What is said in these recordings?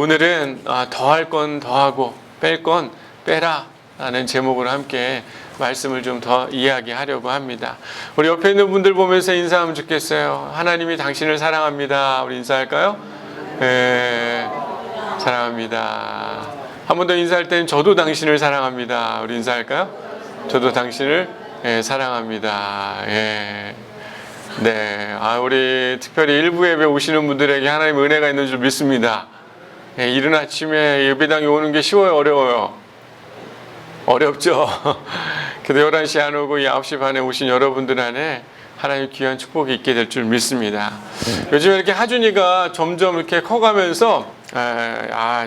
오늘은 더할 건 더하고 뺄 건 빼라 라는 제목으로 함께 말씀을 좀 더 이야기하려고 합니다. 우리 옆에 있는 분들 보면서 인사하면 좋겠어요. 하나님이 당신을 사랑합니다. 우리 인사할까요? 네, 사랑합니다. 한 번 더 인사할 때는 저도 당신을 사랑합니다. 우리 인사할까요? 저도 당신을 사랑합니다. 예. 네, 우리 특별히 일부 예배 오시는 분들에게 하나님의 은혜가 있는 줄 믿습니다. 예, 이른 아침에 예배당에 오는 게 쉬워요, 어려워요? 어렵죠. 그래도 11시 안 오고 9시 반에 오신 여러분들 안에 하나님의 귀한 축복이 있게 될 줄 믿습니다. 요즘 이렇게 하준이가 점점 이렇게 커가면서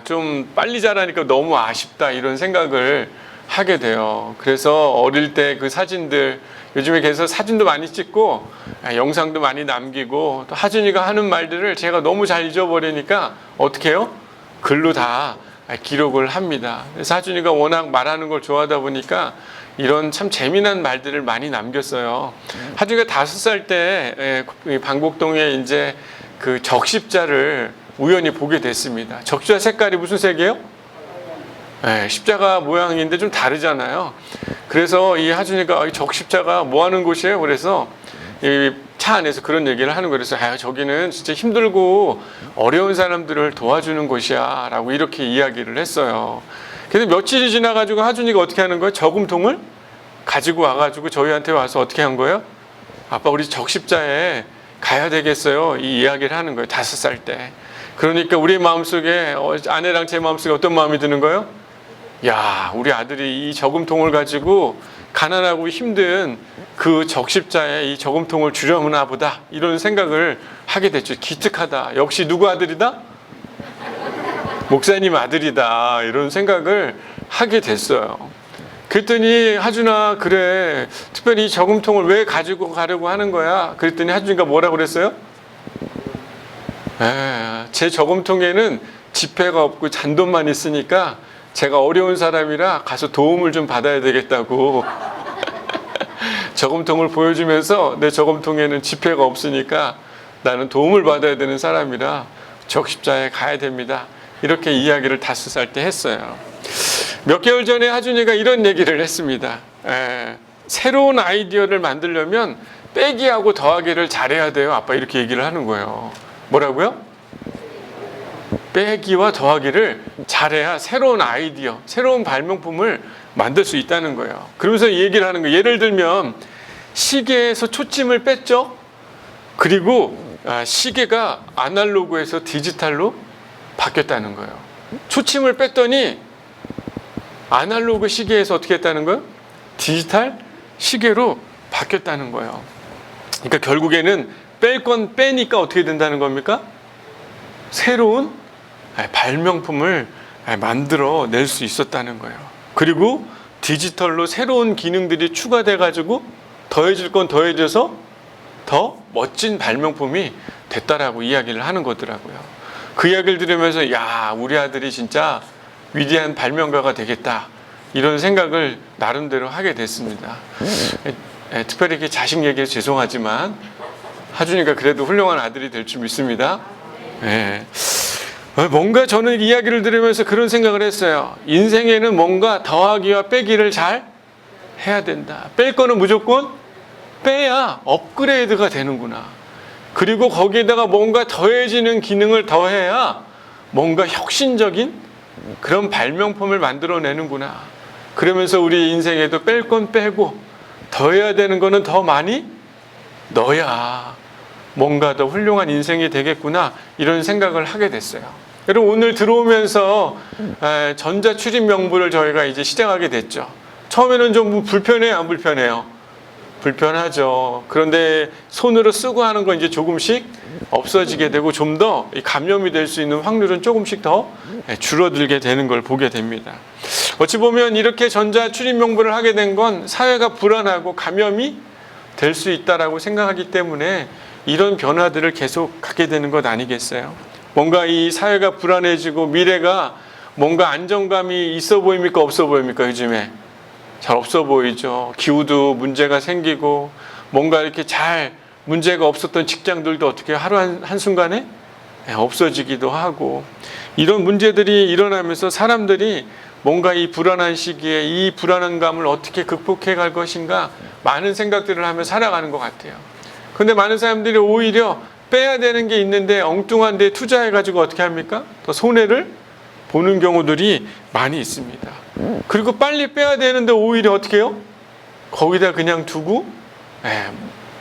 좀 빨리 자라니까 너무 아쉽다 이런 생각을 하게 돼요. 그래서 어릴 때 그 사진들, 요즘에 계속 사진도 많이 찍고 영상도 많이 남기고, 또 하준이가 하는 말들을 제가 너무 잘 잊어버리니까 어떻게 해요? 글로 다 기록을 합니다. 그래서 하준이가 워낙 말하는 걸 좋아하다 보니까 이런 참 재미난 말들을 많이 남겼어요. 하준이가 5살 때 방곡동에 이제 그 적십자를 우연히 보게 됐습니다. 적십자 색깔이 무슨 색이에요? 십자가 모양인데 좀 다르잖아요. 그래서 이 하준이가 적십자가 뭐 하는 곳이에요? 그래서 이 차 안에서 그런 얘기를 하는 거예요. 그래서 저기는 진짜 힘들고 어려운 사람들을 도와주는 곳이야 라고 이렇게 이야기를 했어요. 그래서 며칠이 지나가지고 하준이가 어떻게 하는 거예요? 저금통을 가지고 와가지고 저희한테 와서 어떻게 한 거예요? 아빠, 우리 적십자에 가야 되겠어요. 이 이야기를 하는 거예요. 5살 때. 그러니까 우리 마음속에, 아내랑 제 마음속에 어떤 마음이 드는 거예요? 야, 우리 아들이 이 저금통을 가지고 가난하고 힘든 그 적십자에 이 저금통을 주려나 보다, 이런 생각을 하게 됐죠. 기특하다. 역시 누구 아들이다? 목사님 아들이다. 이런 생각을 하게 됐어요. 그랬더니 하준아, 그래, 특별히 이 저금통을 왜 가지고 가려고 하는 거야? 그랬더니 하준이가 뭐라고 그랬어요? 제 저금통에는 지폐가 없고 잔돈만 있으니까 제가 어려운 사람이라 가서 도움을 좀 받아야 되겠다고 저금통을 보여주면서, 내 저금통에는 지폐가 없으니까 나는 도움을 받아야 되는 사람이라 적십자에 가야 됩니다. 이렇게 이야기를 5살 때 했어요. 몇 개월 전에 하준이가 이런 얘기를 했습니다. 새로운 아이디어를 만들려면 빼기하고 더하기를 잘해야 돼요. 아빠, 이렇게 얘기를 하는 거예요. 뭐라고요? 빼기와 더하기를 잘해야 새로운 아이디어, 새로운 발명품을 만들 수 있다는 거예요. 그러면서 얘기를 하는 거예요. 예를 들면 시계에서 초침을 뺐죠. 그리고 시계가 아날로그에서 디지털로 바뀌었다는 거예요. 초침을 뺐더니 아날로그 시계에서 어떻게 했다는 거예요? 디지털 시계로 바뀌었다는 거예요. 그러니까 결국에는 뺄 건 빼니까 어떻게 된다는 겁니까? 새로운 발명품을 만들어 낼 수 있었다는 거예요. 그리고 디지털로 새로운 기능들이 추가돼 가지고 더해질 건 더해져서 더 멋진 발명품이 됐다라고 이야기를 하는 거더라고요. 그 이야기를 들으면서 야, 우리 아들이 진짜 위대한 발명가가 되겠다, 이런 생각을 나름대로 하게 됐습니다. 특별히 이렇게 자식 얘기해서 죄송하지만 하준이가 그래도 훌륭한 아들이 될 줄 믿습니다. 뭔가 저는 이야기를 들으면서 그런 생각을 했어요. 인생에는 뭔가 더하기와 빼기를 잘 해야 된다. 뺄 거는 무조건 빼야 업그레이드가 되는구나. 그리고 거기에다가 뭔가 더해지는 기능을 더해야 뭔가 혁신적인 그런 발명품을 만들어내는구나. 그러면서 우리 인생에도 뺄 건 빼고 더해야 되는 거는 더 많이 넣어야 뭔가 더 훌륭한 인생이 되겠구나, 이런 생각을 하게 됐어요. 여러분, 오늘 들어오면서 전자출입 명부를 저희가 이제 시작하게 됐죠. 처음에는 좀 불편해요, 안 불편해요? 불편하죠. 그런데 손으로 쓰고 하는 건 이제 조금씩 없어지게 되고 좀 더 감염이 될 수 있는 확률은 조금씩 더 줄어들게 되는 걸 보게 됩니다. 어찌 보면 이렇게 전자출입 명부를 하게 된 건 사회가 불안하고 감염이 될 수 있다라고 생각하기 때문에 이런 변화들을 계속 갖게 되는 것 아니겠어요? 뭔가 이 사회가 불안해지고 미래가 뭔가 안정감이 있어 보입니까? 없어 보입니까? 요즘에 잘 없어 보이죠. 기후도 문제가 생기고, 뭔가 이렇게 잘 문제가 없었던 직장들도 어떻게 하루 한순간에 없어지기도 하고, 이런 문제들이 일어나면서 사람들이 뭔가 이 불안한 시기에 이 불안감을 어떻게 극복해 갈 것인가 많은 생각들을 하며 살아가는 것 같아요. 근데 많은 사람들이 오히려 빼야 되는 게 있는데 엉뚱한 데 투자해가지고 어떻게 합니까? 더 손해를 보는 경우들이 많이 있습니다. 그리고 빨리 빼야 되는데 오히려 어떻게 해요? 거기다 그냥 두고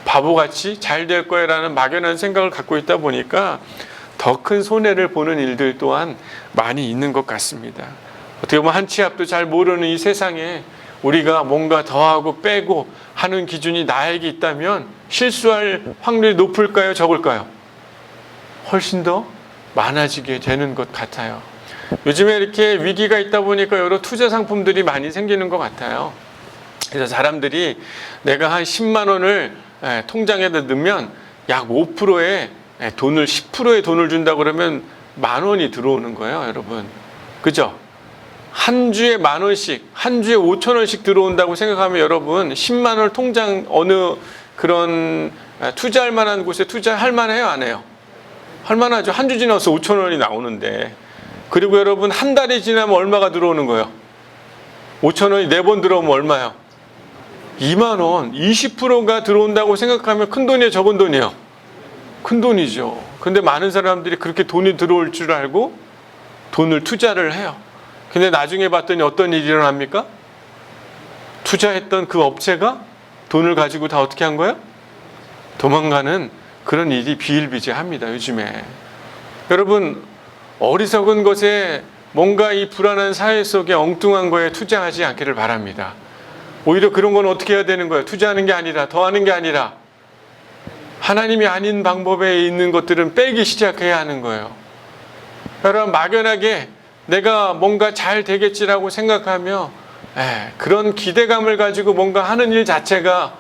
바보같이 잘 될 거야라는 막연한 생각을 갖고 있다 보니까 더 큰 손해를 보는 일들 또한 많이 있는 것 같습니다. 어떻게 보면 한 치 앞도 잘 모르는 이 세상에 우리가 뭔가 더하고 빼고 하는 기준이 나에게 있다면 실수할 확률이 높을까요? 적을까요? 훨씬 더 많아지게 되는 것 같아요. 요즘에 이렇게 위기가 있다 보니까 여러 투자 상품들이 많이 생기는 것 같아요. 그래서 사람들이 내가 한 10만 원을 통장에다 넣으면 약 5%의 돈을 10%의 돈을 준다 그러면 10,000원이 들어오는 거예요, 여러분. 그죠? 한 주에 10,000원씩, 한 주에 5,000원씩 들어온다고 생각하면 여러분 10만 원 통장 어느 그런 투자할 만한 곳에 투자할 만해요, 안 해요? 할 만하죠. 한 주 지나서 5,000원이 나오는데. 그리고 여러분 한 달이 지나면 얼마가 들어오는 거예요? 5,000원이 4번 들어오면 얼마요? 2만 원, 20%가 들어온다고 생각하면 큰 돈이에요, 적은 돈이에요? 큰 돈이죠. 근데 많은 사람들이 그렇게 돈이 들어올 줄 알고 돈을 투자를 해요. 근데 나중에 봤더니 어떤 일이 일어납니까? 투자했던 그 업체가 돈을 가지고 다 어떻게 한 거예요? 도망가는 그런 일이 비일비재합니다, 요즘에. 여러분, 어리석은 것에 뭔가 이 불안한 사회 속에 엉뚱한 거에 투자하지 않기를 바랍니다. 오히려 그런 건 어떻게 해야 되는 거예요? 투자하는 게 아니라, 더하는 게 아니라 하나님이 아닌 방법에 있는 것들은 빼기 시작해야 하는 거예요. 여러분, 막연하게 내가 뭔가 잘 되겠지라고 생각하며 그런 기대감을 가지고 뭔가 하는 일 자체가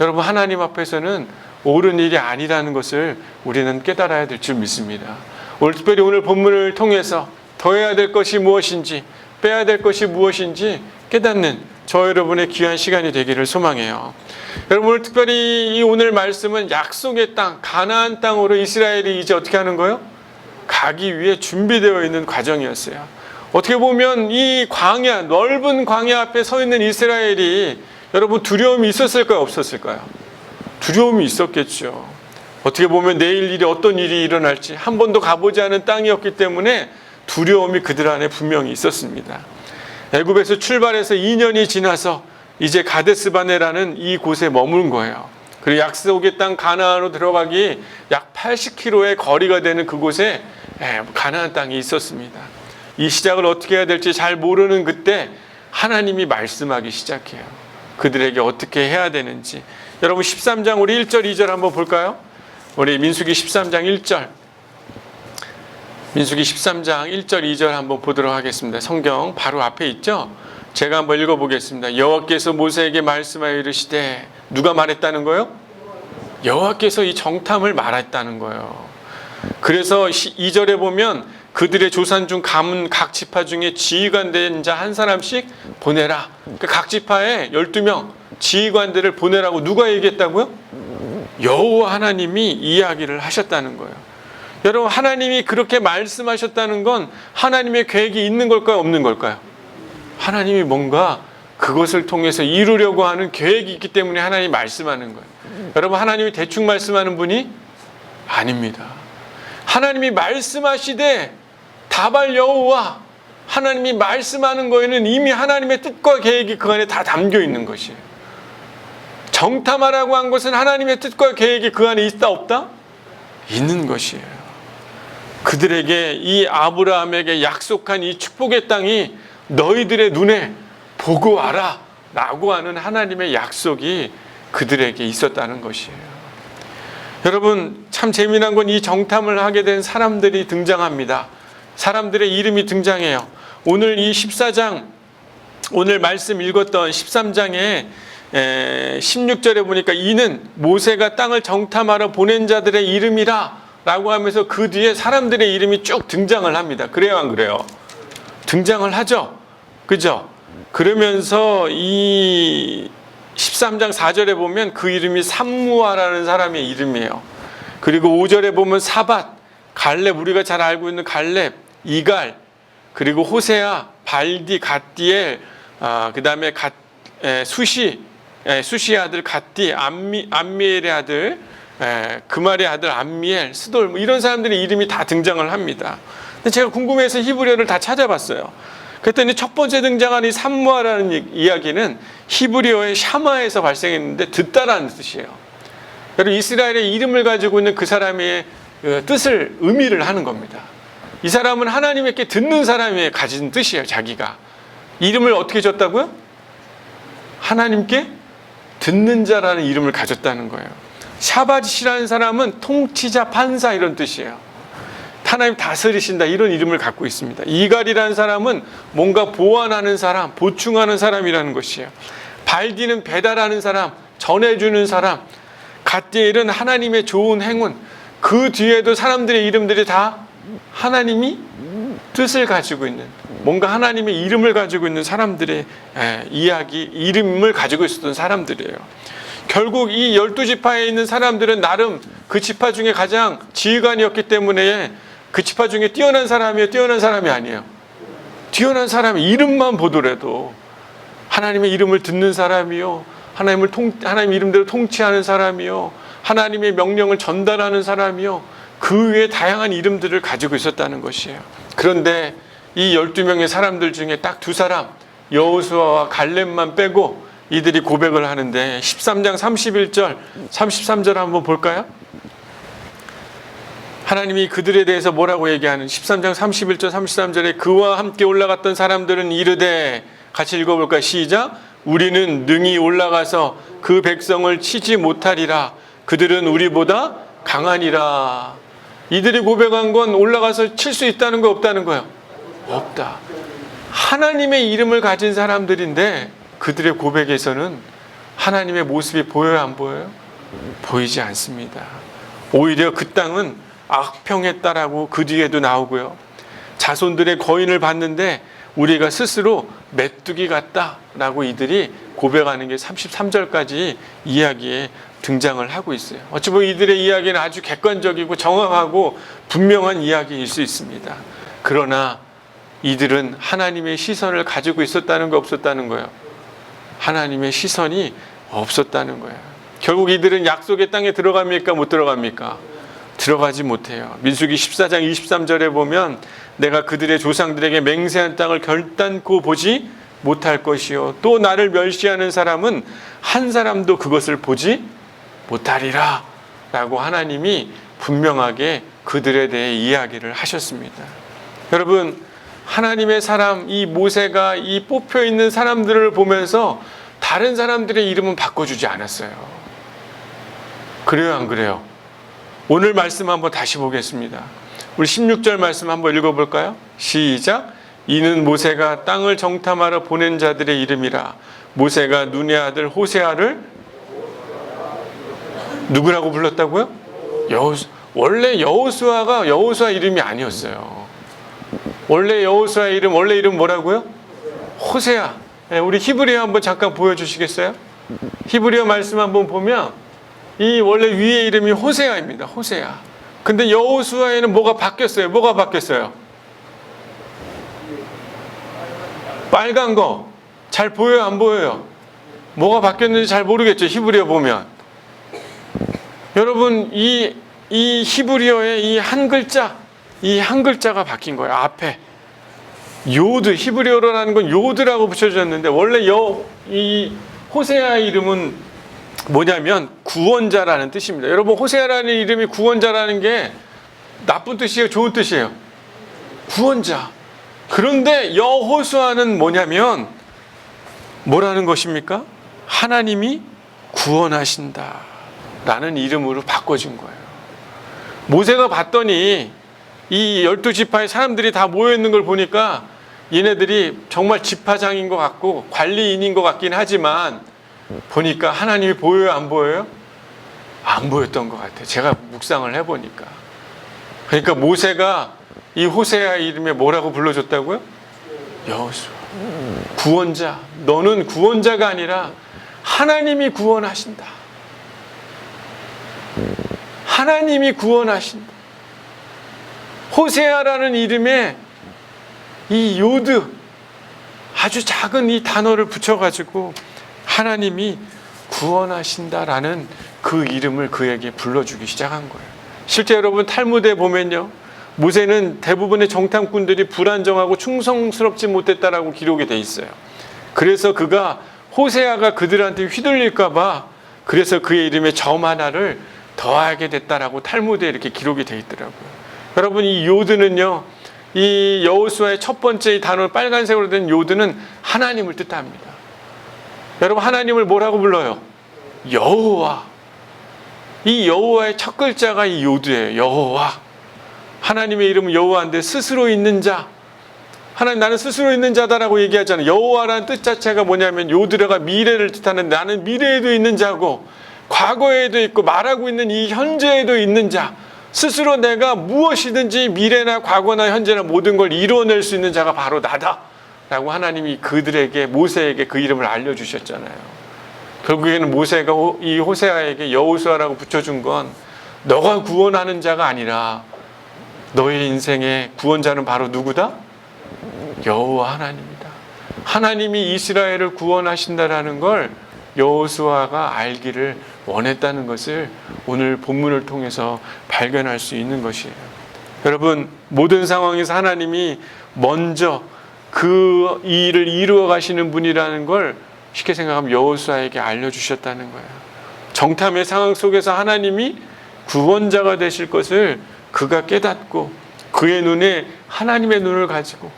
여러분 하나님 앞에서는 옳은 일이 아니라는 것을 우리는 깨달아야 될 줄 믿습니다. 특별히 오늘 본문을 통해서 더해야 될 것이 무엇인지 빼야 될 것이 무엇인지 깨닫는 저 여러분의 귀한 시간이 되기를 소망해요. 여러분, 오늘 특별히 이 오늘 말씀은 약속의 땅, 가나안 땅으로 이스라엘이 이제 어떻게 하는 거예요? 가기 위해 준비되어 있는 과정이었어요. 어떻게 보면 이 광야, 넓은 광야 앞에 서 있는 이스라엘이 여러분 두려움이 있었을까요? 없었을까요? 두려움이 있었겠죠. 어떻게 보면 내일 일이 어떤 일이 일어날지 한 번도 가보지 않은 땅이었기 때문에 두려움이 그들 안에 분명히 있었습니다. 애굽에서 출발해서 2년이 지나서 이제 가데스바네라는 이 곳에 머무른 거예요. 그리고 약속의 땅 가나안으로 들어가기 약 80km의 거리가 되는 그곳에 가나안 땅이 있었습니다. 이 시작을 어떻게 해야 될지 잘 모르는 그때 하나님이 말씀하기 시작해요. 그들에게 어떻게 해야 되는지. 여러분 13장 우리 1절 2절 한번 볼까요? 우리 민수기 13장 1절, 민수기 13장 1절 2절 한번 보도록 하겠습니다. 성경 바로 앞에 있죠? 제가 한번 읽어보겠습니다. 여호와께서 모세에게 말씀하여 이르시되, 누가 말했다는 거예요? 여호와께서 이 정탐을 말했다는 거예요. 그래서 2절에 보면 그들의 조산 중 가문 각 지파 중에 지휘관 된 자 한 사람씩 보내라. 각 지파에 12명 지휘관들을 보내라고 누가 얘기했다고요? 여호와 하나님이 이야기를 하셨다는 거예요. 여러분, 하나님이 그렇게 말씀하셨다는 건 하나님의 계획이 있는 걸까요? 없는 걸까요? 하나님이 뭔가 그것을 통해서 이루려고 하는 계획이 있기 때문에 하나님이 말씀하는 거예요. 여러분, 하나님이 대충 말씀하는 분이 아닙니다. 하나님이 말씀하시되 다발 여호와, 하나님이 말씀하는 거에는 이미 하나님의 뜻과 계획이 그 안에 다 담겨 있는 것이에요. 정탐하라고 한 것은 하나님의 뜻과 계획이 그 안에 있다 없다? 있는 것이에요. 그들에게 이 아브라함에게 약속한 이 축복의 땅이 너희들의 눈에 보고 와라 라고 하는 하나님의 약속이 그들에게 있었다는 것이에요. 여러분, 참 재미난 건 이 정탐을 하게 된 사람들이 등장합니다. 사람들의 이름이 등장해요. 오늘 이 14장, 오늘 말씀 읽었던 13장에 16절에 보니까 이는 모세가 땅을 정탐하러 보낸 자들의 이름이라 라고 하면서 그 뒤에 사람들의 이름이 쭉 등장을 합니다. 그래요, 안 그래요? 등장을 하죠. 그죠? 그러면서 이 13장 4절에 보면 그 이름이 삼무아라는 사람의 이름이에요. 그리고 5절에 보면 사밧, 갈렙, 우리가 잘 알고 있는 갈렙, 이갈, 그리고 호세아, 발디, 갓디엘, 그 다음에 수시의 아들 갓디, 암미엘의 아들, 그말의 아들 암미엘, 스돌, 뭐 이런 사람들의 이름이 다 등장을 합니다. 근데 제가 궁금해서 히브리어를 다 찾아봤어요. 그랬더니 첫 번째 등장하는 이 삼무아라는 이야기는 히브리어의 샤마에서 발생했는데 듣다라는 뜻이에요. 여러분, 이스라엘의 이름을 가지고 있는 그 사람의 뜻을 의미를 하는 겁니다. 이 사람은 하나님께 듣는 사람이 가진 뜻이에요. 자기가 이름을 어떻게 줬다고요? 하나님께 듣는 자라는 이름을 가졌다는 거예요. 샤바짓이라는 사람은 통치자, 판사 이런 뜻이에요. 하나님 다스리신다 이런 이름을 갖고 있습니다. 이갈이라는 사람은 뭔가 보완하는 사람, 보충하는 사람이라는 것이에요. 발디는 배달하는 사람, 전해주는 사람. 갓디엘은 하나님의 좋은 행운. 그 뒤에도 사람들의 이름들이 다 하나님이 뜻을 가지고 있는, 뭔가 하나님의 이름을 가지고 있는 사람들의 이야기, 이름을 가지고 있었던 사람들이에요. 결국 이 12지파에 있는 사람들은 나름 그 지파 중에 가장 지휘관이었기 때문에 그 지파 중에 뛰어난 사람이에요? 뛰어난 사람이 아니에요. 뛰어난 사람이 이름만 보더라도 하나님의 이름을 듣는 사람이요, 하나님 이름대로 통치하는 사람이요, 하나님의 명령을 전달하는 사람이요, 그 외에 다양한 이름들을 가지고 있었다는 것이에요. 그런데 이 12명의 사람들 중에 딱 두 사람, 여호수아와 갈렙만 빼고 이들이 고백을 하는데 13장 31절, 33절 한번 볼까요? 하나님이 그들에 대해서 뭐라고 얘기하는 13장 31절 33절에 그와 함께 올라갔던 사람들은 이르되, 같이 읽어볼까요? 시작. 우리는 능히 올라가서 그 백성을 치지 못하리라. 그들은 우리보다 강하니라. 이들이 고백한 건 올라가서 칠 수 있다는 거 없다는 거예요? 없다. 하나님의 이름을 가진 사람들인데 그들의 고백에서는 하나님의 모습이 보여요, 안 보여요? 보이지 않습니다. 오히려 그 땅은 악평했다라고 그 뒤에도 나오고요. 자손들의 거인을 봤는데 우리가 스스로 메뚜기 같다라고 이들이 고백하는 게 33절까지 이야기에 등장을 하고 있어요. 어찌 보면 이들의 이야기는 아주 객관적이고 정확하고 분명한 이야기일 수 있습니다. 그러나 이들은 하나님의 시선을 가지고 있었다는 거 없었다는 거예요? 하나님의 시선이 없었다는 거예요. 결국 이들은 약속의 땅에 들어갑니까? 못 들어갑니까? 들어가지 못해요. 민수기 14장 23절에 보면 내가 그들의 조상들에게 맹세한 땅을 결단코 보지 못할 것이요 또 나를 멸시하는 사람은 한 사람도 그것을 보지 못하리라 라고 하나님이 분명하게 그들에 대해 이야기를 하셨습니다. 여러분, 하나님의 사람, 이 모세가 이 뽑혀 있는 사람들을 보면서 다른 사람들의 이름은 바꿔주지 않았어요. 그래요, 안 그래요? 오늘 말씀 한번 다시 보겠습니다. 우리 16절 말씀 한번 읽어볼까요? 시작. 이는 모세가 땅을 정탐하러 보낸 자들의 이름이라. 모세가 눈의 아들 호세아를 누구라고 불렀다고요? 원래 여호수아가 여호수아 이름이 아니었어요. 원래 이름 뭐라고요? 호세아. 우리 히브리어 한번 잠깐 보여주시겠어요? 히브리어 말씀 한번 보면 이 원래 위의 이름이 호세아입니다. 호세아. 근데 여호수아에는 뭐가 바뀌었어요? 뭐가 바뀌었어요? 빨간 거. 잘 보여요, 안 보여요? 뭐가 바뀌었는지 잘 모르겠죠, 히브리어 보면. 여러분, 이 히브리어의 이 한 글자가 바뀐 거예요. 앞에 요드, 히브리어로라는 건 요드라고 붙여졌는데 원래 이 호세아 이름은 뭐냐면 구원자라는 뜻입니다. 여러분, 호세아라는 이름이 구원자라는 게 나쁜 뜻이에요, 좋은 뜻이에요? 구원자. 그런데 여호수아는 뭐냐면 뭐라는 것입니까? 하나님이 구원하신다 라는 이름으로 바꿔진 거예요. 모세가 봤더니 이 12지파의 사람들이 다 모여있는 걸 보니까 얘네들이 정말 지파장인 것 같고 관리인인 것 같긴 하지만 보니까 하나님이 보여요, 안 보여요? 안 보였던 것 같아요. 제가 묵상을 해보니까. 그러니까 모세가 이 호세아 이름에 뭐라고 불러줬다고요? 여호수아. 구원자. 너는 구원자가 아니라 하나님이 구원하신다. 하나님이 구원하신다. 호세아라는 이름에 이 요드, 아주 작은 이 단어를 붙여가지고 하나님이 구원하신다라는 그 이름을 그에게 불러주기 시작한 거예요. 실제 여러분 탈무드에 보면요, 모세는 대부분의 정탐꾼들이 불안정하고 충성스럽지 못했다라고 기록이 돼 있어요. 그래서 그가 호세아가 그들한테 휘둘릴까 봐 그래서 그의 이름에 점 하나를 더하게 됐다라고 탈무드에 이렇게 기록이 돼 있더라고요. 여러분, 이 요드는요, 이 여호수아의 첫 번째 이 단어 빨간색으로 된 요드는 하나님을 뜻합니다. 여러분, 하나님을 뭐라고 불러요? 여호와. 이 여호와의 첫 글자가 이 요드예요. 여호와. 하나님의 이름은 여호와인데 스스로 있는 자. 하나님, 나는 스스로 있는 자다라고 얘기하잖아요. 여호와라는 뜻 자체가 뭐냐면 요드라가 미래를 뜻하는, 나는 미래에도 있는 자고 과거에도 있고 말하고 있는 이 현재에도 있는 자. 스스로 내가 무엇이든지 미래나 과거나 현재나 모든 걸 이루어낼 수 있는 자가 바로 나다 라고 하나님이 그들에게, 모세에게 그 이름을 알려주셨잖아요. 결국에는 모세가 이 호세아에게 여호수아라고 붙여준 건 너가 구원하는 자가 아니라 너의 인생의 구원자는 바로 누구다? 여호와 하나님이다. 하나님이 이스라엘을 구원하신다라는 걸 여호수아가 알기를 원했다는 것을 오늘 본문을 통해서 발견할 수 있는 것이에요. 여러분, 모든 상황에서 하나님이 먼저 그 일을 이루어 가시는 분이라는 걸 쉽게 생각하면 여호수아에게 알려주셨다는 거예요. 정탐의 상황 속에서 하나님이 구원자가 되실 것을 그가 깨닫고 그의 눈에 하나님의 눈을 가지고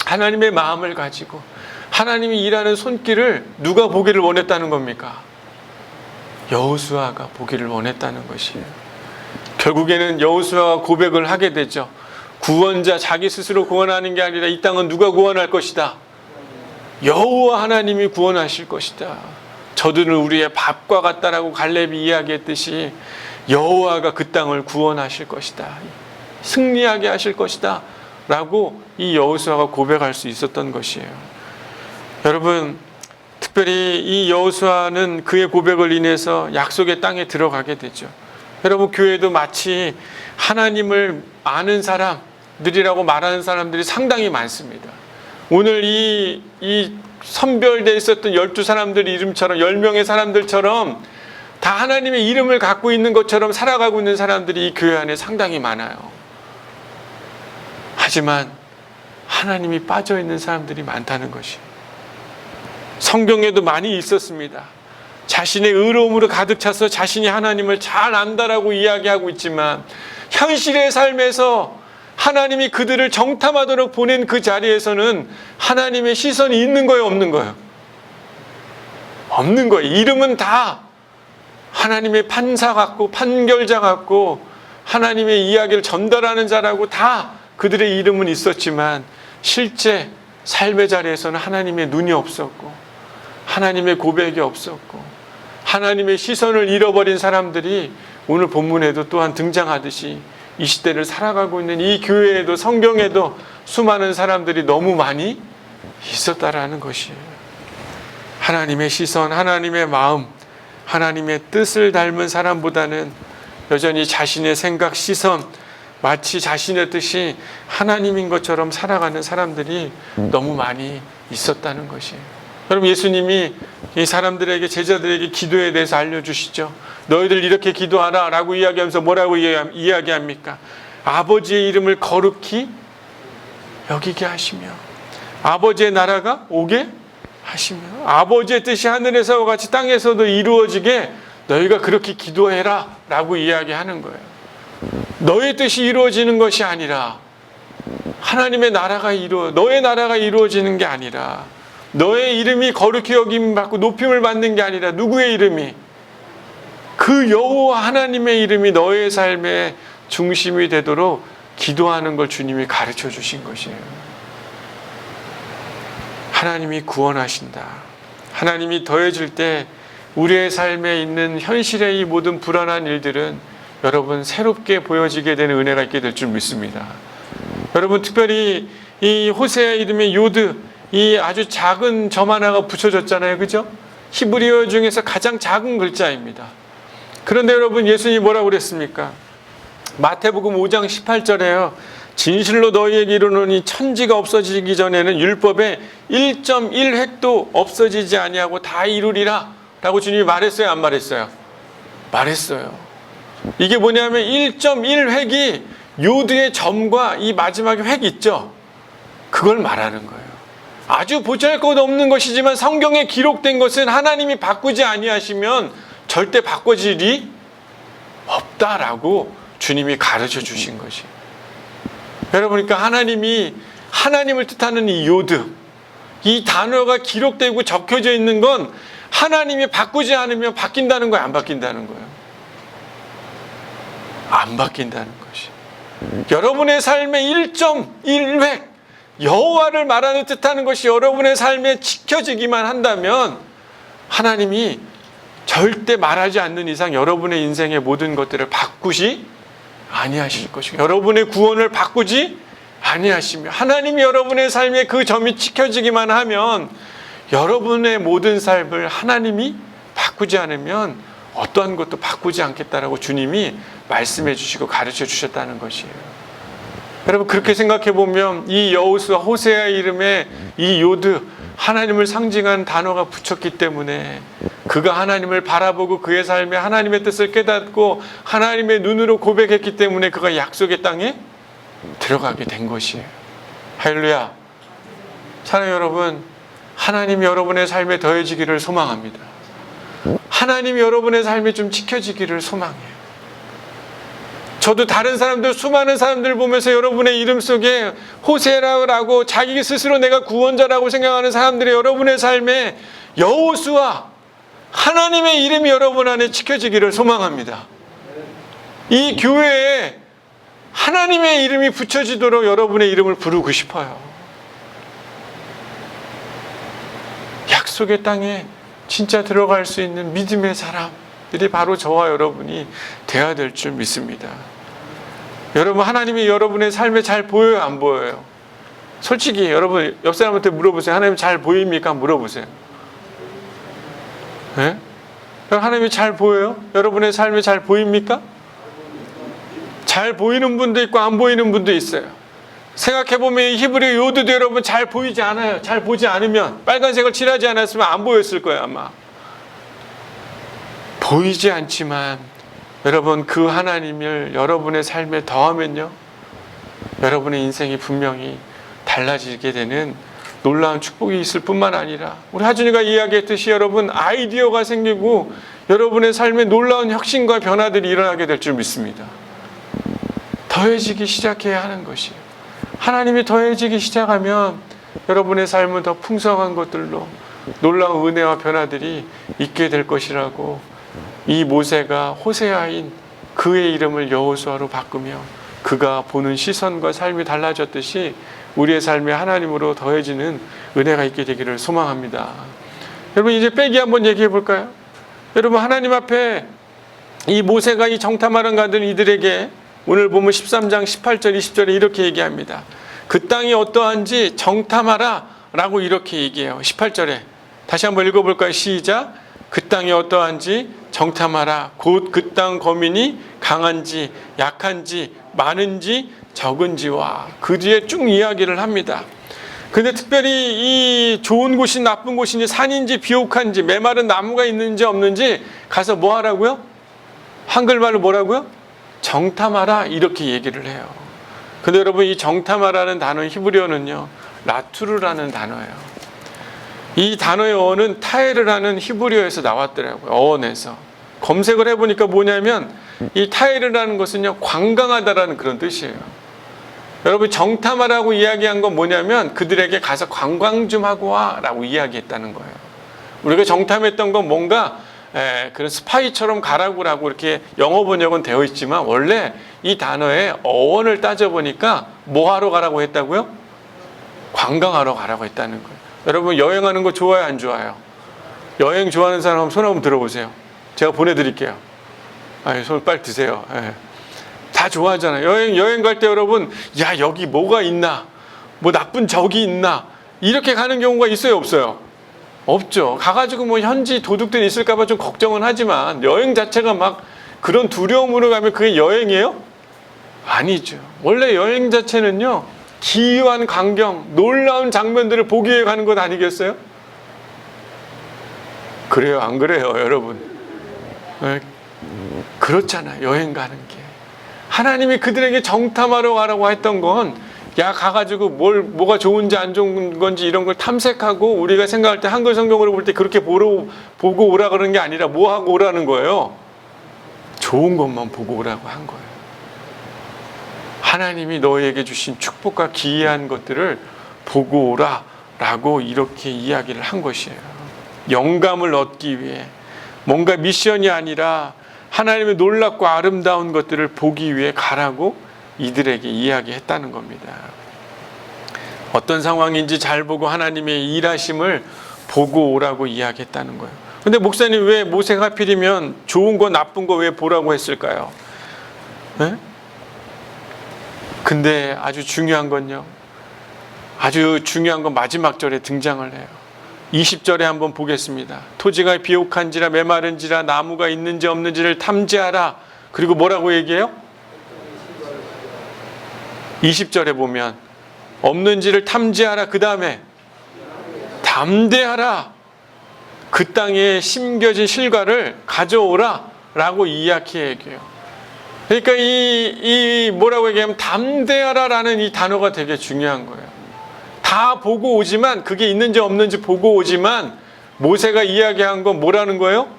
하나님의 마음을 가지고 하나님이 일하는 손길을 누가 보기를 원했다는 겁니까? 여호수아가 보기를 원했다는 것이에요. 결국에는 여호수아가 고백을 하게 되죠. 구원자, 자기 스스로 구원하는 게 아니라 이 땅은 누가 구원할 것이다? 여호와 하나님이 구원하실 것이다. 저들은 우리의 밥과 같다라고 갈렙이 이야기했듯이 여호와가 그 땅을 구원하실 것이다. 승리하게 하실 것이다. 라고 이 여호수아가 고백할 수 있었던 것이에요. 여러분, 특별히 이 여호수아는 그의 고백을 인해서 약속의 땅에 들어가게 되죠. 여러분, 교회도 마치 하나님을 아는 사람들이라고 말하는 사람들이 상당히 많습니다. 오늘 이 선별되어 있었던 12사람들 이름처럼 10명의 사람들처럼 다 하나님의 이름을 갖고 있는 것처럼 살아가고 있는 사람들이 이 교회 안에 상당히 많아요. 하지만 하나님이 빠져있는 사람들이 많다는 것이 성경에도 많이 있었습니다. 자신의 의로움으로 가득 차서 자신이 하나님을 잘 안다라고 이야기하고 있지만 현실의 삶에서 하나님이 그들을 정탐하도록 보낸 그 자리에서는 하나님의 시선이 있는 거예요, 없는 거예요? 없는 거예요. 이름은 다 하나님의 판사 같고 판결자 같고 하나님의 이야기를 전달하는 자라고 다 그들의 이름은 있었지만 실제 삶의 자리에서는 하나님의 눈이 없었고 하나님의 고백이 없었고 하나님의 시선을 잃어버린 사람들이 오늘 본문에도 또한 등장하듯이 이 시대를 살아가고 있는 이 교회에도 성경에도 수많은 사람들이 너무 많이 있었다라는 것이에요. 하나님의 시선, 하나님의 마음, 하나님의 뜻을 닮은 사람보다는 여전히 자신의 생각, 시선, 마치 자신의 뜻이 하나님인 것처럼 살아가는 사람들이 너무 많이 있었다는 것이에요. 여러분, 예수님이 이 사람들에게, 제자들에게 기도에 대해서 알려주시죠. 너희들 이렇게 기도하라 라고 이야기하면서 뭐라고 이야기합니까? 아버지의 이름을 거룩히 여기게 하시며 아버지의 나라가 오게 하시며 아버지의 뜻이 하늘에서와 같이 땅에서도 이루어지게 너희가 그렇게 기도해라 라고 이야기하는 거예요. 너의 뜻이 이루어지는 것이 아니라 하나님의 나라가 너의 나라가 이루어지는 게 아니라 너의 이름이 거룩히 여김 받고 높임을 받는 게 아니라 누구의 이름이? 그 여호와 하나님의 이름이 너의 삶의 중심이 되도록 기도하는 걸 주님이 가르쳐 주신 것이에요. 하나님이 구원하신다. 하나님이 더해질 때 우리의 삶에 있는 현실의 이 모든 불안한 일들은 여러분 새롭게 보여지게 되는 은혜가 있게 될 줄 믿습니다. 여러분, 특별히 이 호세아 이름의 요드, 이 아주 작은 점 하나가 붙여졌잖아요. 그죠? 히브리어 중에서 가장 작은 글자입니다. 그런데 여러분, 예수님이 뭐라고 그랬습니까? 마태복음 5장 18절에요. 진실로 너희에게 이르노니 천지가 없어지기 전에는 율법에 1.1획도 없어지지 아니하고 다 이루리라 라고 주님이 말했어요, 안 말했어요? 말했어요. 이게 뭐냐면 1.1획이 요드의 점과 이 마지막에 획 있죠? 그걸 말하는 거예요. 아주 보잘것없는 것이지만 성경에 기록된 것은 하나님이 바꾸지 아니하시면 절대 바꿔질 일이 없다라고 주님이 가르쳐 주신 것이. 여러분, 그러니까 하나님을 뜻하는 이 요드, 이 단어가 기록되고 적혀져 있는 건 하나님이 바꾸지 않으면 바뀐다는 거예요, 안 바뀐다는 거예요? 안 바뀐다는 것이. 여러분의 삶의 1.1획, 여호와를 말하는 뜻하는 것이 여러분의 삶에 지켜지기만 한다면 하나님이 절대 말하지 않는 이상 여러분의 인생의 모든 것들을 바꾸시 아니하실 것이고, 여러분의 구원을 바꾸지 아니하시며, 하나님이 여러분의 삶에 그 점이 지켜지기만 하면 여러분의 모든 삶을 하나님이 바꾸지 않으면 어떠한 것도 바꾸지 않겠다라고 주님이 말씀해 주시고 가르쳐 주셨다는 것이에요. 여러분, 그렇게 생각해 보면 이 여호수아, 호세아의 이름에 이 요드, 하나님을 상징한 단어가 붙였기 때문에 그가 하나님을 바라보고 그의 삶에 하나님의 뜻을 깨닫고 하나님의 눈으로 고백했기 때문에 그가 약속의 땅에 들어가게 된 것이에요. 할렐루야. 사랑하는 여러분, 하나님이 여러분의 삶에 더해지기를 소망합니다. 하나님이 여러분의 삶에 좀 지켜지기를 소망해요. 저도 다른 사람들, 수많은 사람들 보면서 여러분의 이름 속에 호세라고 자기 스스로 내가 구원자라고 생각하는 사람들이 여러분의 삶에 여호수아, 하나님의 이름이 여러분 안에 지켜지기를 소망합니다. 이 교회에 하나님의 이름이 붙여지도록 여러분의 이름을 부르고 싶어요. 약속의 땅에 진짜 들어갈 수 있는 믿음의 사람들이 바로 저와 여러분이 되어야 될 줄 믿습니다. 여러분, 하나님이 여러분의 삶에 잘 보여요, 안 보여요? 솔직히 여러분 옆 사람한테 물어보세요. 하나님 잘 보입니까? 물어보세요. 네? 하나님이 잘 보여요? 여러분의 삶에 잘 보입니까? 잘 보이는 분도 있고 안 보이는 분도 있어요. 생각해보면 히브리 요드도 여러분 잘 보이지 않아요. 잘 보지 않으면, 빨간색을 칠하지 않았으면 안 보였을 거예요, 아마. 보이지 않지만 여러분, 그 하나님을 여러분의 삶에 더하면요, 여러분의 인생이 분명히 달라지게 되는 놀라운 축복이 있을 뿐만 아니라, 우리 하준이가 이야기했듯이 여러분 아이디어가 생기고 여러분의 삶에 놀라운 혁신과 변화들이 일어나게 될 줄 믿습니다. 더해지기 시작해야 하는 것이에요. 하나님이 더해지기 시작하면 여러분의 삶은 더 풍성한 것들로 놀라운 은혜와 변화들이 있게 될 것이라고, 이 모세가 호세아인 그의 이름을 여호수아로 바꾸며 그가 보는 시선과 삶이 달라졌듯이 우리의 삶에 하나님으로 더해지는 은혜가 있게 되기를 소망합니다. 여러분, 이제 빼기 한번 얘기해 볼까요? 여러분, 하나님 앞에 이 모세가 이 정탐하러 가던 이들에게 오늘 보면 13장 18절 20절에 이렇게 얘기합니다. 그 땅이 어떠한지 정탐하라 라고 이렇게 얘기해요. 18절에 다시 한번 읽어볼까요? 시작. 그 땅이 어떠한지 정탐하라. 곧 그 땅 거민이 강한지 약한지 많은지 적은지와, 그 뒤에 쭉 이야기를 합니다. 근데 특별히 이 좋은 곳이 나쁜 곳인지 산인지 비옥한지 메마른 나무가 있는지 없는지 가서 뭐 하라고요? 한글말로 뭐라고요? 정탐하라, 이렇게 얘기를 해요. 근데 여러분, 이 정탐하라는 단어 히브리어는요, 라투르라는 단어예요. 이 단어의 어원은 타에르라는 히브리어에서 나왔더라고요. 어원에서 검색을 해보니까 뭐냐면, 이 타에르라는 것은요, 관광하다라는 그런 뜻이에요. 여러분, 정탐하라고 이야기한 건 뭐냐면 그들에게 가서 관광 좀 하고 와 라고 이야기했다는 거예요. 우리가 정탐했던 건 뭔가 그런 스파이처럼 가라고 이렇게 영어 번역은 되어 있지만, 원래 이 단어의 어원을 따져보니까 뭐 하러 가라고 했다고요? 관광하러 가라고 했다는 거예요. 여러분, 여행하는 거 좋아요, 안 좋아요? 여행 좋아하는 사람 한번 손 한번 들어보세요. 제가 보내드릴게요. 손 빨리 드세요. 다 좋아하잖아요. 여행 갈 때 여러분, 야, 여기 뭐가 있나? 뭐 나쁜 적이 있나? 이렇게 가는 경우가 있어요, 없어요? 없죠. 가가지고 뭐 현지 도둑들이 있을까봐 좀 걱정은 하지만 여행 자체가 막 그런 두려움으로 가면 그게 여행이에요? 아니죠. 원래 여행 자체는요, 기이한 광경, 놀라운 장면들을 보기 위해 가는 것 아니겠어요? 그래요, 안 그래요, 여러분? 그렇잖아요, 여행 가는 게. 하나님이 그들에게 정탐하러 가라고 했던 건, 야, 가가지고 뭐가 좋은지 안 좋은 건지 이런 걸 탐색하고, 우리가 생각할 때 한글 성경으로 볼 때 그렇게 보고 오라 그러는 게 아니라 뭐 하고 오라는 거예요? 좋은 것만 보고 오라고 한 거예요. 하나님이 너희에게 주신 축복과 기이한 것들을 보고 오라 라고 이렇게 이야기를 한 것이에요. 영감을 얻기 위해, 뭔가 미션이 아니라 하나님의 놀랍고 아름다운 것들을 보기 위해 가라고 이들에게 이야기했다는 겁니다. 어떤 상황인지 잘 보고 하나님의 일하심을 보고 오라고 이야기했다는 거예요. 근데 목사님, 왜 모세가 하필이면 좋은 거 나쁜 거 왜 보라고 했을까요? 네? 근데 아주 중요한 건요, 아주 중요한 건 마지막 절에 등장을 해요. 20절에 한번 보겠습니다. 토지가 비옥한지라 메마른지라 나무가 있는지 없는지를 탐지하라. 그리고 뭐라고 얘기해요? 20절에 보면 없는지를 탐지하라. 그 다음에 담대하라. 그 땅에 심겨진 실과를 가져오라 라고 이야기해요. 그러니까 이 뭐라고 얘기하면 담대하라라는 이 단어가 되게 중요한 거예요. 다 보고 오지만, 그게 있는지 없는지 보고 오지만, 모세가 이야기한 건 뭐라는 거예요?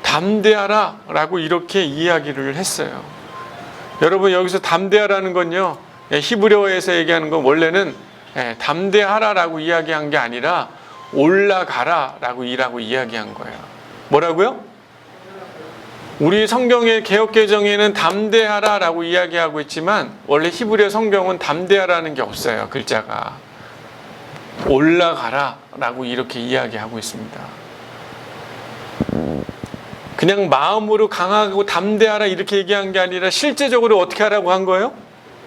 담대하라 라고 이렇게 이야기를 했어요. 여러분, 여기서 담대하라는 건요, 히브리어에서 얘기하는 건 원래는 담대하라 라고 이야기한 게 아니라 올라가라 라고 이야기한 거예요. 뭐라고요? 우리 성경의 개역개정에는 담대하라 라고 이야기하고 있지만, 원래 히브리어 성경은 담대하라는 게 없어요. 글자가 올라가라 라고 이렇게 이야기하고 있습니다. 그냥 마음으로 강하고 담대하라 이렇게 얘기한 게 아니라 실제적으로 어떻게 하라고 한 거예요?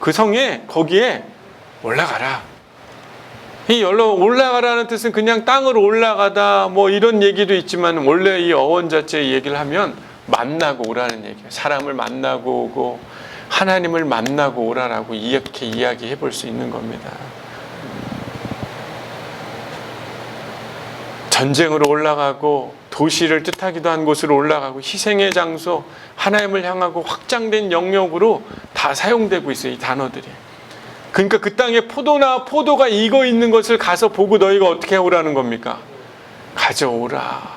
그 성에, 거기에 올라가라. 이 올라가라는 뜻은 그냥 땅으로 올라가다 뭐 이런 얘기도 있지만, 원래 이 어원 자체의 얘기를 하면 만나고 오라는 얘기예요. 사람을 만나고 오고 하나님을 만나고 오라라고 이렇게 이야기해 볼 수 있는 겁니다. 전쟁으로 올라가고 도시를 뜻하기도 한 곳으로 올라가고 희생의 장소, 하나님을 향하고 확장된 영역으로 다 사용되고 있어요, 이 단어들이. 그러니까 그 땅에 포도가 익어 있는 것을 가서 보고 너희가 어떻게 오라는 겁니까? 가져오라.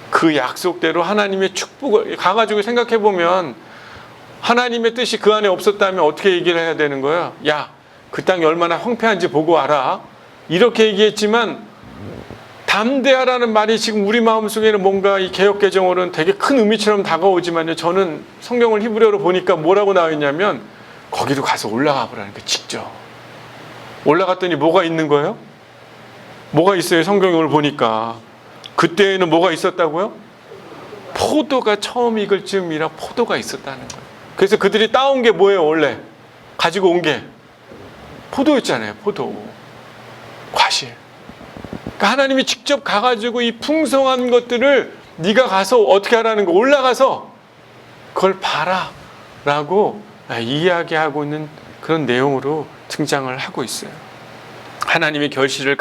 그 약속대로 하나님의 축복을 가가지고 생각해 보면, 하나님의 뜻이 그 안에 없었다면 어떻게 얘기를 해야 되는 거예요? 야, 그 땅이 얼마나 황폐한지 보고 와라. 이렇게 얘기했지만, 담대하라는 말이 지금 우리 마음속에는 뭔가 이 개역개정어로는 되게 큰 의미처럼 다가오지만요, 저는 성경을 히브리어로 보니까 뭐라고 나와 있냐면, 거기로 가서 올라가 보라는 거예요. 직접 올라갔더니 뭐가 있는 거예요? 뭐가 있어요? 성경을 보니까 그때에는 뭐가 있었다고요? 포도가 처음 익을 즈음이라 포도가 있었다는 거예요. 그래서 그들이 따온 게 뭐예요? 원래 가지고 온 게 포도였잖아요. 포도, 과실. 그러니까 하나님이 직접 가가지고 이 풍성한 것들을 네가 가서 어떻게 하라는 거, 올라가서 그걸 봐라 라고 이야기하고 있는 그런 내용으로 등장을 하고 있어요. 하나님의 결실을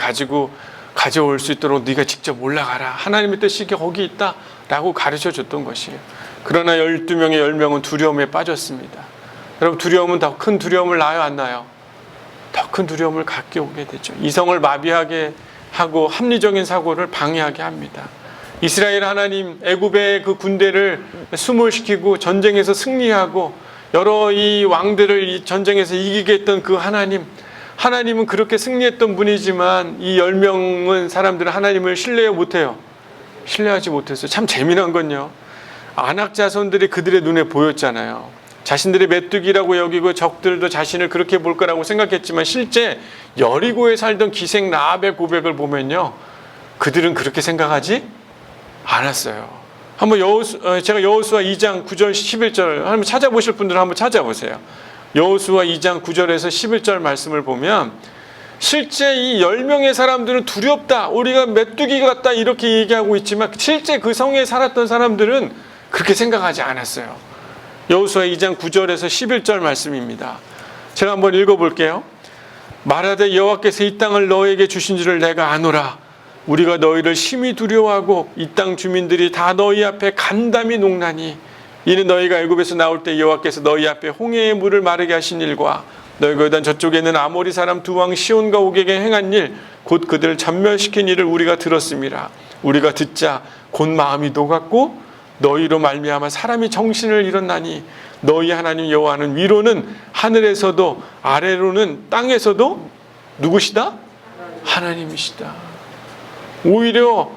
가져올 수 있도록 네가 직접 올라가라. 하나님의 뜻이 거기 있다 라고 가르쳐 줬던 것이에요. 그러나 12명의 10명은 두려움에 빠졌습니다. 여러분, 두려움은 더 큰 두려움을 낳아요, 안 낳아요? 더 큰 두려움을 갖게 오게 되죠. 이성을 마비하게 하고 합리적인 사고를 방해하게 합니다. 이스라엘 하나님, 애굽의 그 군대를 수몰시키고 전쟁에서 승리하고 여러 이 왕들을 이 전쟁에서 이기게 했던 그 하나님은 그렇게 승리했던 분이지만, 이 10명은 사람들은 하나님을 신뢰 못해요. 신뢰하지 못했어요. 참 재미난 건요, 아낙 자손들이 그들의 눈에 보였잖아요. 자신들의 메뚜기라고 여기고 적들도 자신을 그렇게 볼 거라고 생각했지만, 실제 여리고에 살던 기생 라합의 고백을 보면요, 그들은 그렇게 생각하지 않았어요. 한번 제가 여호수아 2장 9절 11절 한번 찾아보실 분들은 한번 찾아보세요. 여호수아 2장 9절에서 11절 말씀을 보면, 실제 이 10명의 사람들은 두렵다, 우리가 메뚜기 같다 이렇게 얘기하고 있지만, 실제 그 성에 살았던 사람들은 그렇게 생각하지 않았어요. 여호수아 2장 9절에서 11절 말씀입니다. 제가 한번 읽어볼게요. 말하되 여호와께서 이 땅을 너에게 주신 줄을 내가 아노라. 우리가 너희를 심히 두려워하고 이 땅 주민들이 다 너희 앞에 간담이 녹나니 이는 너희가 애굽에서 나올 때 여호와께서 너희 앞에 홍해의 물을 마르게 하신 일과 너희가 요단 저쪽에 있는 아모리 사람 두 왕 시온과 오게게 행한 일 곧 그들을 전멸시킨 일을 우리가 들었음이라. 우리가 듣자 곧 마음이 녹았고 너희로 말미암아 사람이 정신을 잃었나니 너희 하나님 여호와는 위로는 하늘에서도 아래로는 땅에서도 누구시다? 하나님이시다. 오히려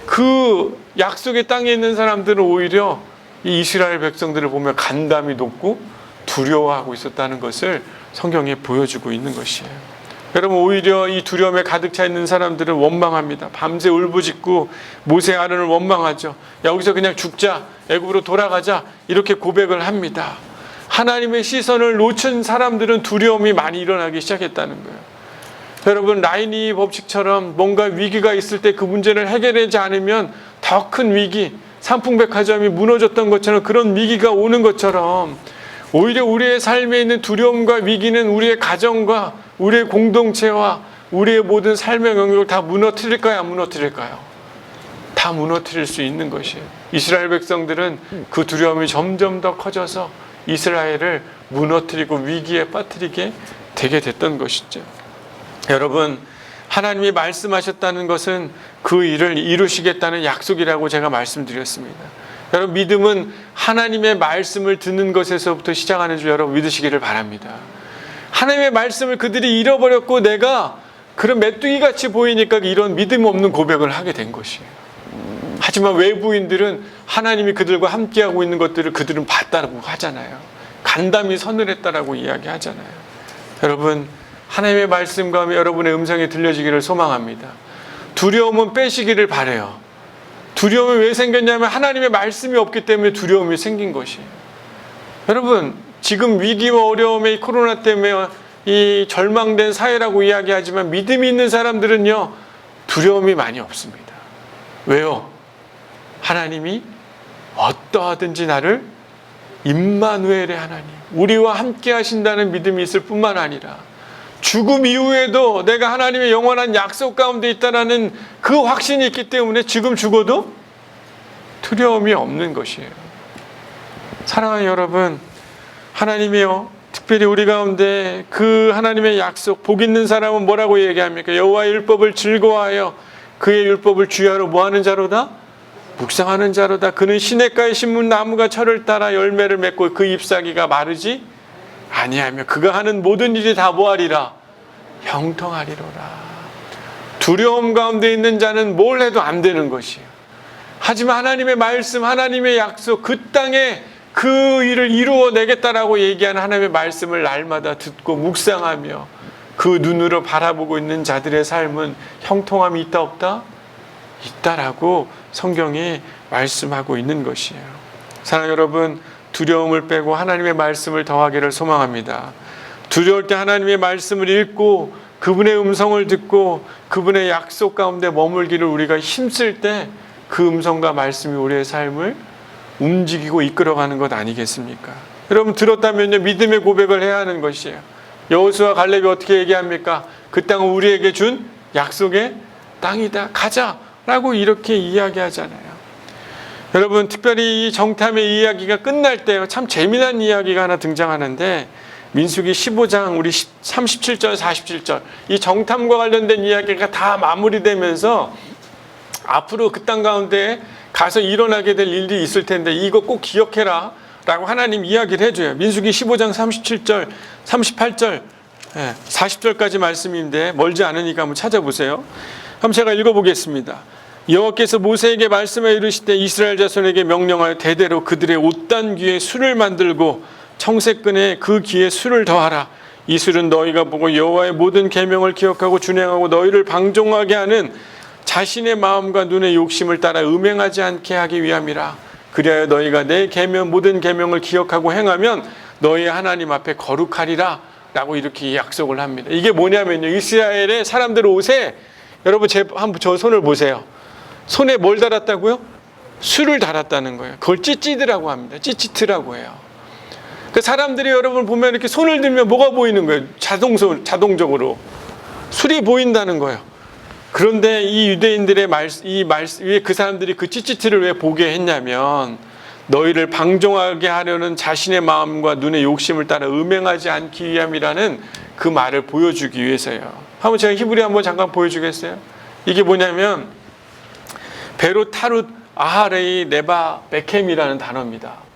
그 약속의 땅에 있는 사람들은 오히려 이 이스라엘 백성들을 보면 간담이 높고 두려워하고 있었다는 것을 성경에 보여주고 있는 것이에요. 여러분, 오히려 이 두려움에 가득 차 있는 사람들은 원망합니다. 밤새 울부짖고 모세 아론을 원망하죠. 여기서 그냥 죽자, 애굽으로 돌아가자, 이렇게 고백을 합니다. 하나님의 시선을 놓친 사람들은 두려움이 많이 일어나기 시작했다는 거예요. 여러분, 라이니 법칙처럼 뭔가 위기가 있을 때 그 문제를 해결하지 않으면 더 큰 위기, 삼풍백화점이 무너졌던 것처럼 그런 위기가 오는 것처럼 오히려 우리의 삶에 있는 두려움과 위기는 우리의 가정과 우리의 공동체와 우리의 모든 삶의 영역을 다 무너뜨릴까요? 안 무너뜨릴까요? 다 무너뜨릴 수 있는 것이에요. 이스라엘 백성들은 그 두려움이 점점 더 커져서 이스라엘을 무너뜨리고 위기에 빠뜨리게 되게 됐던 것이죠. 여러분, 하나님이 말씀하셨다는 것은 그 일을 이루시겠다는 약속이라고 제가 말씀드렸습니다. 여러분, 믿음은 하나님의 말씀을 듣는 것에서부터 시작하는 줄 여러분 믿으시기를 바랍니다. 하나님의 말씀을 그들이 잃어버렸고 내가 그런 메뚜기같이 보이니까 이런 믿음 없는 고백을 하게 된 것이에요. 하지만 외부인들은 하나님이 그들과 함께하고 있는 것들을 그들은 봤다고 하잖아요. 간담이 서늘했다라고 이야기하잖아요. 여러분, 하나님의 말씀과 여러분의 음성이 들려지기를 소망합니다. 두려움은 빼시기를 바라요. 두려움이 왜 생겼냐면 하나님의 말씀이 없기 때문에 두려움이 생긴 것이에요. 여러분, 지금 위기와 어려움에 코로나 때문에 이 절망된 사회라고 이야기하지만 믿음이 있는 사람들은요, 두려움이 많이 없습니다. 왜요? 하나님이 어떠하든지 나를 임마누엘의 하나님, 우리와 함께 하신다는 믿음이 있을 뿐만 아니라 죽음 이후에도 내가 하나님의 영원한 약속 가운데 있다는 그 확신이 있기 때문에 지금 죽어도 두려움이 없는 것이에요. 사랑하는 여러분, 하나님이요, 특별히 우리 가운데 그 하나님의 약속, 복 있는 사람은 뭐라고 얘기합니까? 여호와의 율법을 즐거워하여 그의 율법을 주야로 뭐하는 자로다? 묵상하는 자로다. 그는 시냇가에 심은 나무가 철을 따라 열매를 맺고 그 잎사귀가 마르지 아니하며 그가 하는 모든 일이 다 뭐하리라? 형통하리로라. 두려움 가운데 있는 자는 뭘 해도 안 되는 것이에요. 하지만 하나님의 말씀, 하나님의 약속, 그 땅에 그 일을 이루어내겠다라고 얘기하는 하나님의 말씀을 날마다 듣고 묵상하며 그 눈으로 바라보고 있는 자들의 삶은 형통함이 있다 없다? 있다라고 성경이 말씀하고 있는 것이에요. 사랑하는 여러분, 두려움을 빼고 하나님의 말씀을 더하기를 소망합니다. 두려울 때 하나님의 말씀을 읽고 그분의 음성을 듣고 그분의 약속 가운데 머물기를 우리가 힘쓸 때 그 음성과 말씀이 우리의 삶을 움직이고 이끌어가는 것 아니겠습니까? 여러분, 들었다면요, 믿음의 고백을 해야 하는 것이에요. 여호수아 갈렙이 어떻게 얘기합니까? 그 땅은 우리에게 준 약속의 땅이다, 가자라고 이렇게 이야기하잖아요. 여러분, 특별히 이 정탐의 이야기가 끝날 때 참 재미난 이야기가 하나 등장하는데, 민수기 15장 우리 37절 47절 이 정탐과 관련된 이야기가 다 마무리되면서 앞으로 그 땅 가운데 가서 일어나게 될 일이 있을 텐데 이거 꼭 기억해라 라고 하나님 이야기를 해줘요. 민수기 15장 37절 38절 40절까지 말씀인데 멀지 않으니까 한번 찾아보세요. 한번 제가 읽어보겠습니다. 여호와께서 모세에게 말씀하여 이르시되 이스라엘 자손에게 명령하여 대대로 그들의 옷단 귀에 술을 만들고 청색끈에 그 귀에 술을 더하라. 이 술은 너희가 보고 여호와의 모든 계명을 기억하고 준행하고 너희를 방종하게 하는 자신의 마음과 눈의 욕심을 따라 음행하지 않게 하기 위함이라. 그리하여 너희가 내 계명 모든 계명을 기억하고 행하면 너희 하나님 앞에 거룩하리라 라고 이렇게 약속을 합니다. 이게 뭐냐면요, 이스라엘의 사람들 옷에 여러분 한번 저 손을 보세요. 손에 뭘 달았다고요? 술을 달았다는 거예요. 그걸 찌찌드라고 합니다. 찌찌트라고 해요. 그 사람들이 여러분 보면 이렇게 손을 들면 뭐가 보이는 거예요? 자동적으로 술이 보인다는 거예요. 그런데 이 유대인들의 왜 그 사람들이 그 찌찌티를 왜 보게 했냐면 너희를 방종하게 하려는 자신의 마음과 눈의 욕심을 따라 음행하지 않기 위함이라는 그 말을 보여주기 위해서요. 한번 제가 히브리 한번 잠깐 보여주겠어요? 이게 뭐냐면 베롯 타룻 아하레이 네바 베켐이라는 단어입니다.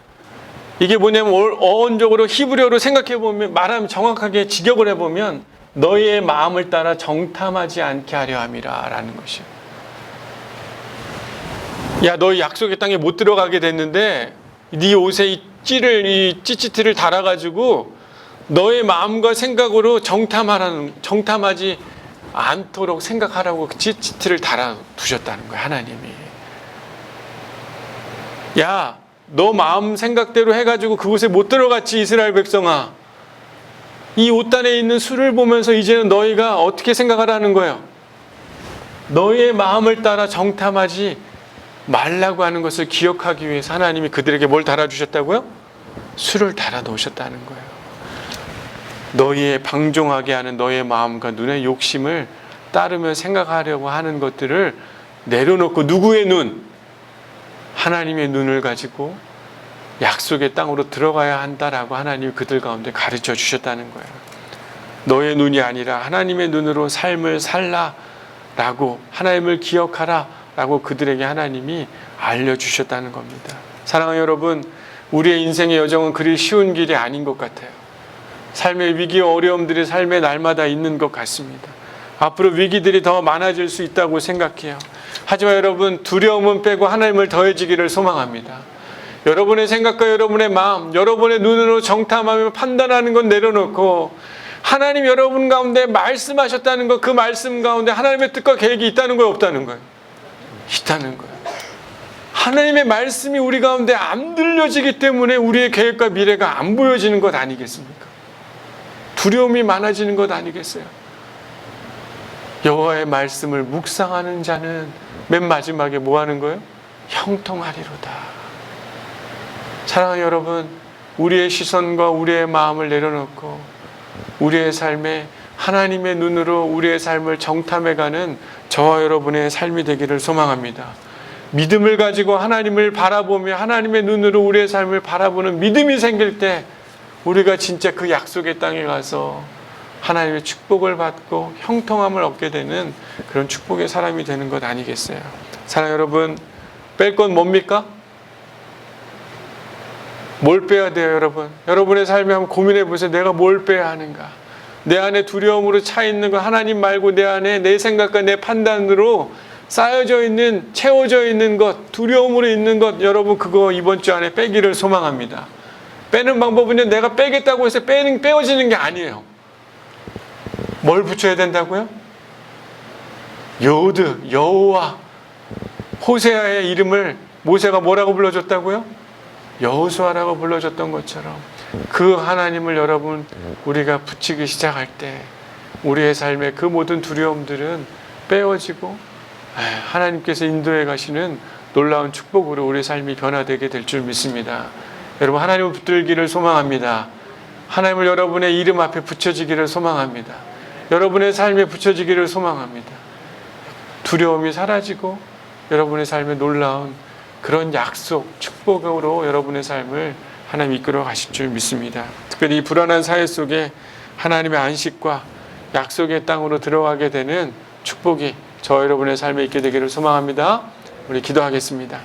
이게 뭐냐면 어원적으로 히브리어로 생각해 보면 말하면 정확하게 직역을 해보면 너희의 마음을 따라 정탐하지 않게 하려 함이라 라는 것이에요. 야, 너희 약속의 땅에 못 들어가게 됐는데 네 옷에 이 찌찌티를 달아가지고 너의 마음과 생각으로 정탐하지 않도록 생각하라고 그 찌찌티를 달아두셨다는 거예요. 하나님이. 야, 너 마음 생각대로 해가지고 그곳에 못 들어갔지, 이스라엘 백성아. 이 옷단에 있는 술을 보면서 이제는 너희가 어떻게 생각하라는 거예요? 너희의 마음을 따라 정탐하지 말라고 하는 것을 기억하기 위해서 하나님이 그들에게 뭘 달아주셨다고요? 술을 달아 놓으셨다는 거예요. 너희의 방종하게 하는 너희의 마음과 눈의 욕심을 따르며 생각하려고 하는 것들을 내려놓고 누구의 눈? 하나님의 눈을 가지고 약속의 땅으로 들어가야 한다라고 하나님이 그들 가운데 가르쳐 주셨다는 거예요. 너의 눈이 아니라 하나님의 눈으로 삶을 살라라고, 하나님을 기억하라라고 그들에게 하나님이 알려주셨다는 겁니다. 사랑하는 여러분, 우리의 인생의 여정은 그리 쉬운 길이 아닌 것 같아요. 삶의 위기와 어려움들이 삶의 날마다 있는 것 같습니다. 앞으로 위기들이 더 많아질 수 있다고 생각해요. 하지만 여러분, 두려움은 빼고 하나님을 더해지기를 소망합니다. 여러분의 생각과 여러분의 마음, 여러분의 눈으로 정탐하며 판단하는 건 내려놓고 하나님 여러분 가운데 말씀하셨다는 것, 그 말씀 가운데 하나님의 뜻과 계획이 있다는 거예요, 없다는 거예요? 있다는 거예요. 하나님의 말씀이 우리 가운데 안 들려지기 때문에 우리의 계획과 미래가 안 보여지는 것 아니겠습니까? 두려움이 많아지는 것 아니겠어요? 여호와의 말씀을 묵상하는 자는 맨 마지막에 뭐 하는 거예요? 형통하리로다. 사랑하는 여러분, 우리의 시선과 우리의 마음을 내려놓고 우리의 삶에 하나님의 눈으로 우리의 삶을 정탐해가는 저와 여러분의 삶이 되기를 소망합니다. 믿음을 가지고 하나님을 바라보며 하나님의 눈으로 우리의 삶을 바라보는 믿음이 생길 때 우리가 진짜 그 약속의 땅에 가서 하나님의 축복을 받고 형통함을 얻게 되는 그런 축복의 사람이 되는 것 아니겠어요? 사랑하는 여러분, 뺄 건 뭡니까? 뭘 빼야 돼요, 여러분? 여러분의 삶에 한번 고민해 보세요. 내가 뭘 빼야 하는가? 내 안에 두려움으로 차 있는 것, 하나님 말고 내 안에 내 생각과 내 판단으로 쌓여져 있는, 채워져 있는 것, 두려움으로 있는 것, 여러분 그거 이번 주 안에 빼기를 소망합니다. 빼는 방법은요, 내가 빼겠다고 해서 빼어지는 게 아니에요. 뭘 붙여야 된다고요? 여호와, 호세아의 이름을 모세가 뭐라고 불러줬다고요? 여호수아라고 불러줬던 것처럼 그 하나님을 여러분 우리가 붙이기 시작할 때 우리의 삶의 그 모든 두려움들은 빼어지고 하나님께서 인도해 가시는 놀라운 축복으로 우리의 삶이 변화되게 될 줄 믿습니다. 여러분, 하나님을 붙들기를 소망합니다. 하나님을 여러분의 이름 앞에 붙여지기를 소망합니다. 여러분의 삶에 붙여지기를 소망합니다. 두려움이 사라지고 여러분의 삶에 놀라운 그런 약속, 축복으로 여러분의 삶을 하나님 이끌어 가실 줄 믿습니다. 특별히 이 불안한 사회 속에 하나님의 안식과 약속의 땅으로 들어가게 되는 축복이 저 여러분의 삶에 있게 되기를 소망합니다. 우리 기도하겠습니다.